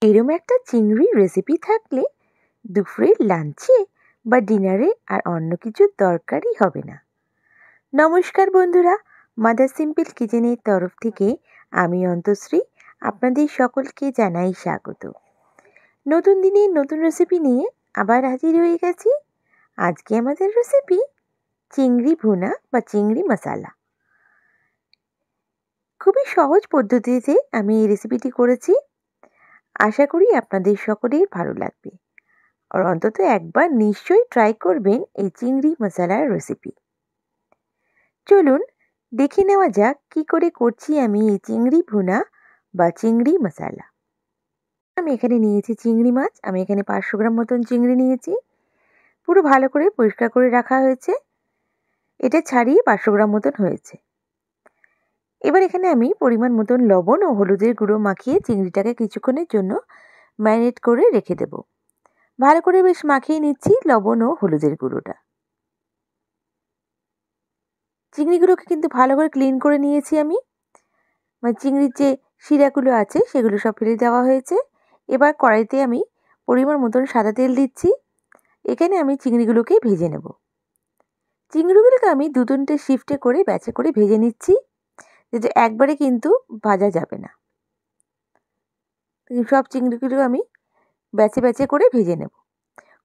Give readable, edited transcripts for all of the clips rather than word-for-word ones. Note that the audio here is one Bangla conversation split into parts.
এরম একটা চিংড়ির রেসিপি থাকলে দুপুরের লাঞ্চে বা ডিনারে আর অন্য কিছুর দরকারই হবে না। নমস্কার বন্ধুরা, মাদার সিম্পল কিচেনের তরফ থেকে আমি অন্তশ্রী আপনাদের সকলকে জানাই স্বাগত। নতুন দিনে নতুন রেসিপি নিয়ে আবার হাজির হয়ে গেছি। আজকে আমাদের রেসিপি চিংড়ি ভুনা বা চিংড়ি মশালা। খুবই সহজ পদ্ধতিতে আমি এই রেসিপিটি করেছি। আশা করি আপনাদের সকলের ভালো লাগবে, আর অন্তত একবার নিশ্চয়ই ট্রাই করবেন এই চিংড়ি মশালার রেসিপি। চলুন দেখে নেওয়া যাক কি করে করছি আমি এই চিংড়ি ভুনা বা চিংড়ি মশালা। আমি এখানে নিয়েছি চিংড়ি মাছ। আমি এখানে 500 গ্রাম মতন চিংড়ি নিয়েছি। পুরো ভালো করে পরিষ্কার করে রাখা হয়েছে। এটা ছাড়িয়ে 500 গ্রাম মতন হয়েছে। এবার এখানে আমি পরিমাণ মতন লবণ ও হলুদের গুঁড়ো মাখিয়ে চিংড়িটাকে কিছুক্ষণের জন্য ম্যারিনেট করে রেখে দেব। ভালো করে বেশ মাখিয়ে নিচ্ছি লবণ ও হলুদের গুঁড়োটা। চিংড়িগুলোকে কিন্তু ভালো করে ক্লিন করে নিয়েছি আমি। মানে চিংড়ির যে শিরাগুলো আছে সেগুলো সব ফেলে দেওয়া হয়েছে। এবার কড়াইতে আমি পরিমাণ মতন সাদা তেল দিচ্ছি। এখানে আমি চিংড়িগুলোকে ভেজে নেব। চিংড়িগুলোকে আমি 2-3টে শিফটে করে ব্যাচে করে ভেজে নিচ্ছি, যে একবারে কিন্তু ভাজা যাবে না। সব চিংড়িগুলো আমি ব্যাচে ব্যাচে করে ভেজে নেব।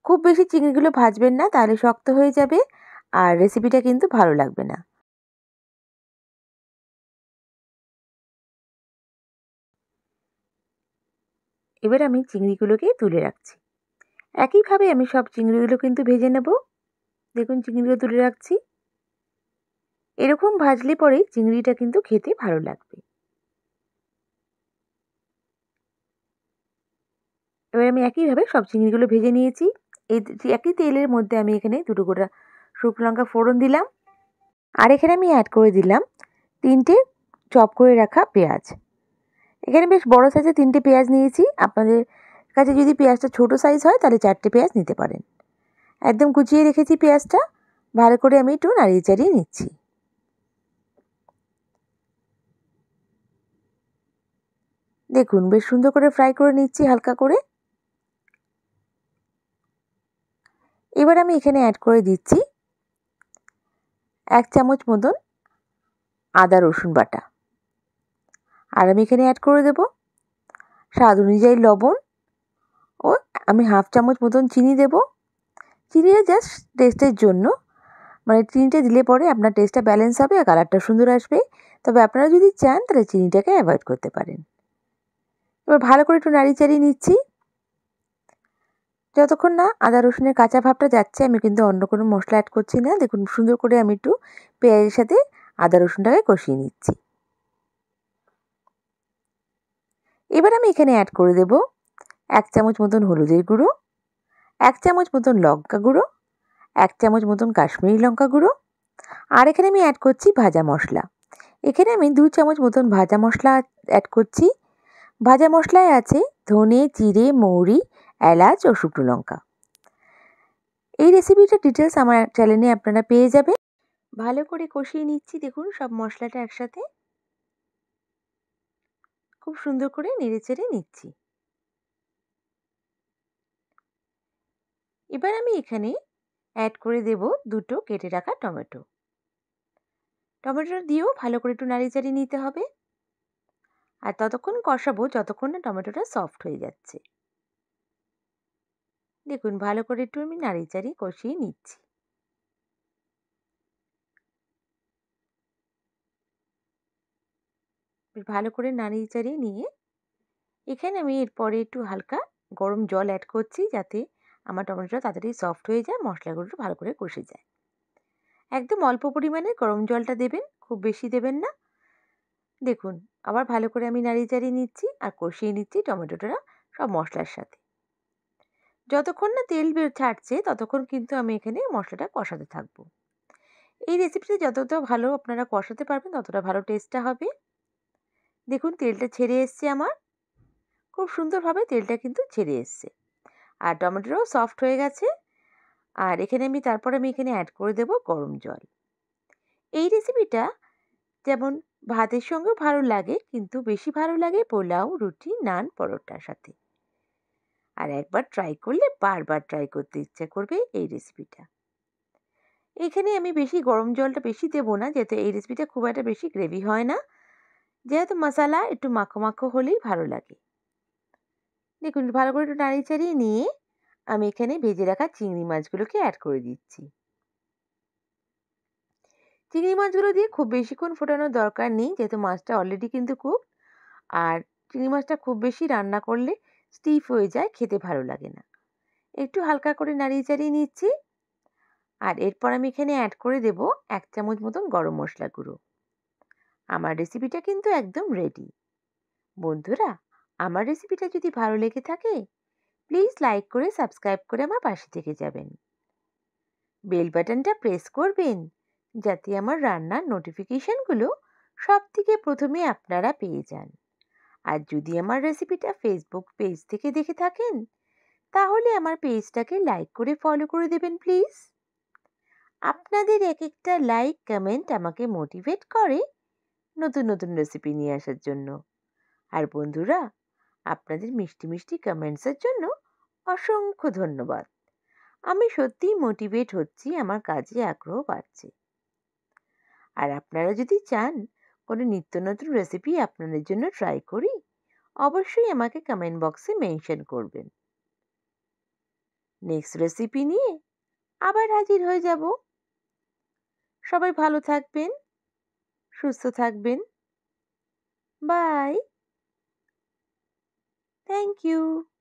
খুব বেশি চিংড়িগুলো ভাজবেন না, তাহলে শক্ত হয়ে যাবে আর রেসিপিটা কিন্তু ভালো লাগবে না। এবার আমি চিংড়িগুলোকে তুলে রাখছি। একইভাবে আমি সব চিংড়িগুলো কিন্তু ভেজে নেব। দেখুন চিংড়িগুলো তুলে রাখছি। এরকম ভাজলে পরেই চিংড়িটা কিন্তু খেতে ভালো লাগবে। এবার আমি একইভাবে সব চিংড়িগুলো ভেজে নিয়েছি। এই একই তেলের মধ্যে আমি এখানে 2 গোটা শুকনো লঙ্কা ফোড়ন দিলাম। আর এখানে আমি অ্যাড করে দিলাম 3টে চপ করে রাখা পেঁয়াজ। এখানে বেশ বড় সাইজের 3টে পেঁয়াজ নিয়েছি। আপনাদের কাছে যদি পেঁয়াজটা ছোট সাইজ হয় তাহলে 4টে পেঁয়াজ নিতে পারেন। একদম কুচিয়ে রেখেছি পেঁয়াজটা। ভালো করে আমি একটু নাড়িয়ে চাড়িয়ে নিচ্ছি। দেখুন বেশ সুন্দর করে ফ্রাই করে নিচ্ছি হালকা করে। এবার আমি এখানে অ্যাড করে দিচ্ছি 1 চামচ মতন আদা রসুন বাটা। আর আমি এখানে অ্যাড করে দেব স্বাদ অনুযায়ী লবণ ও আমি 1/2 চামচ মতন চিনি দেব। চিনিটা জাস্ট টেস্টের জন্য, মানে চিনিটা দিলে পরে আপনার টেস্টটা ব্যালেন্স হবে আর কালারটা সুন্দর আসবে। তবে আপনারা যদি চান তাহলে চিনিটাকে অ্যাভয়েড করতে পারেন। এবার ভালো করে একটু নাড়িয়ে চাড়িয়ে নিচ্ছি। যতক্ষণ না আদা রসুনের কাঁচা ভাবটা যাচ্ছে আমি কিন্তু অন্য কোনো মশলা অ্যাড করছি না। দেখুন সুন্দর করে আমি একটু পেঁয়াজের সাথে আদা রসুনটাকে কষিয়ে নিচ্ছি। এবার আমি এখানে অ্যাড করে দেব 1 চামচ মতন হলুদের গুঁড়ো, 1 চামচ মতন লঙ্কা গুঁড়ো, 1 চামচ মতন কাশ্মীরি লঙ্কা গুঁড়ো। আর এখানে আমি অ্যাড করছি ভাজা মশলা। এখানে আমি 2 চামচ মতন ভাজা মশলা অ্যাড করছি। ভাজা মশলায় আছে ধনে, জিরে, মৌরি, এলাচ ও শুকনো লঙ্কা। এই রেসিপিটার ডিটেলস আমার চ্যানেলে আপনারা পেয়ে যাবেন। ভালো করে কষিয়ে নিচ্ছি। দেখুন সব মশলাটা একসাথে খুব সুন্দর করে নেড়েচেড়ে নিচ্ছি। এবার আমি এখানে অ্যাড করে দেব 2টো কেটে রাখা টমেটো। টমেটো দিয়েও ভালো করে একটু নাড়িয়ে নিতে হবে। আর ততক্ষণ কষাবো যতক্ষণ না টমেটোটা সফট হয়ে যাচ্ছে। দেখুন ভালো করে একটু আমি নাড়িয়ে কষিয়ে নিচ্ছি। ভালো করে নাড়িয়ে নিয়ে এখানে আমি এরপরে একটু হালকা গরম জল অ্যাড করছি, যাতে আমার টমেটোটা তাড়াতাড়ি সফট হয়ে যায়, মশলাগুলো ভালো করে কষে যায়। একদম অল্প পরিমাণে গরম জলটা দেবেন, খুব বেশি দেবেন না। দেখুন আবার ভালো করে আমি নাড়িয়ে নিচ্ছি আর কষিয়ে নিচ্ছি টমেটোটা সব মশলার সাথে। যতক্ষণ না তেল ছাড়ছে ততক্ষণ কিন্তু আমি এখানে মশলাটা কষাতে থাকবো। এই রেসিপিটা যতটা ভালো আপনারা কষাতে পারবেন ততটা ভালো টেস্টটা হবে। দেখুন তেলটা ছেড়ে এসছে আমার, খুব সুন্দরভাবে তেলটা কিন্তু ছেড়ে এসছে আর টমেটোটাও সফট হয়ে গেছে। আর এখানে আমি এখানে অ্যাড করে দেব গরম জল। এই রেসিপিটা যেমন ভাতের সঙ্গেও ভালো লাগে, কিন্তু বেশি ভালো লাগে পোলাও, রুটি, নান, পরোটার সাথে। আর একবার ট্রাই করলে বারবার ট্রাই করতে ইচ্ছা করবে এই রেসিপিটা। এখানে আমি বেশি গরম জলটা বেশি দেবো না, যেহেতু এই রেসিপিটা খুব একটা বেশি গ্রেভি হয় না, যেহেতু মশলা একটু মাখো মাখো হলেই ভালো লাগে। দেখুন ভালো করে একটু নাড়িয়ে চাড়িয়ে নিয়ে আমি এখানে ভেজে রাখা চিংড়ি মাছগুলোকে অ্যাড করে দিচ্ছি। চিংড়ি মাছগুলো দিয়ে খুব বেশিক্ষণ ফোটানোর দরকার নেই, যেহেতু মাছটা অলরেডি কিন্তু কুক। আর চিংড়ি মাছটা খুব বেশি রান্না করলে স্টিফ হয়ে যায়, খেতে ভালো লাগে না। একটু হালকা করে নাড়িয়ে চাড়িয়ে নিচ্ছি। আর এরপর আমি এখানে অ্যাড করে দেব 1 চামচ মতন গরম মশলা গুঁড়ো। আমার রেসিপিটা কিন্তু একদম রেডি। বন্ধুরা, আমার রেসিপিটা যদি ভালো লেগে থাকে প্লিজ লাইক করে সাবস্ক্রাইব করে আমার পাশে থেকে যাবেন। বেল বাটনটা প্রেস করবেন যাতে আমার রান্নার নোটিফিকেশনগুলো সব থেকে প্রথমে আপনারা পেয়ে যান। আর যদি আমার রেসিপিটা ফেসবুক পেজ থেকে দেখে থাকেন তাহলে আমার পেজটাকে লাইক করে ফলো করে দেবেন প্লিজ। আপনাদের এক একটা লাইক কমেন্ট আমাকে মোটিভেট করে নতুন নতুন রেসিপি নিয়ে আসার জন্য। আর বন্ধুরা, আপনাদের মিষ্টি মিষ্টি কমেন্টসের জন্য অসংখ্য ধন্যবাদ। আমি সত্যিই মোটিভেট হচ্ছি, আমার কাজে আগ্রহ বাড়ছে। আর আপনারা যদি চান কোনো নিত্য নতুন রেসিপি আপনাদের জন্য ট্রাই করি, অবশ্যই আমাকে কমেন্ট বক্সে মেনশন করবেন। নেক্সট রেসিপি নিয়ে আবার হাজির হয়ে যাব। সবাই ভালো থাকবেন, সুস্থ থাকবেন। বাই। Thank you.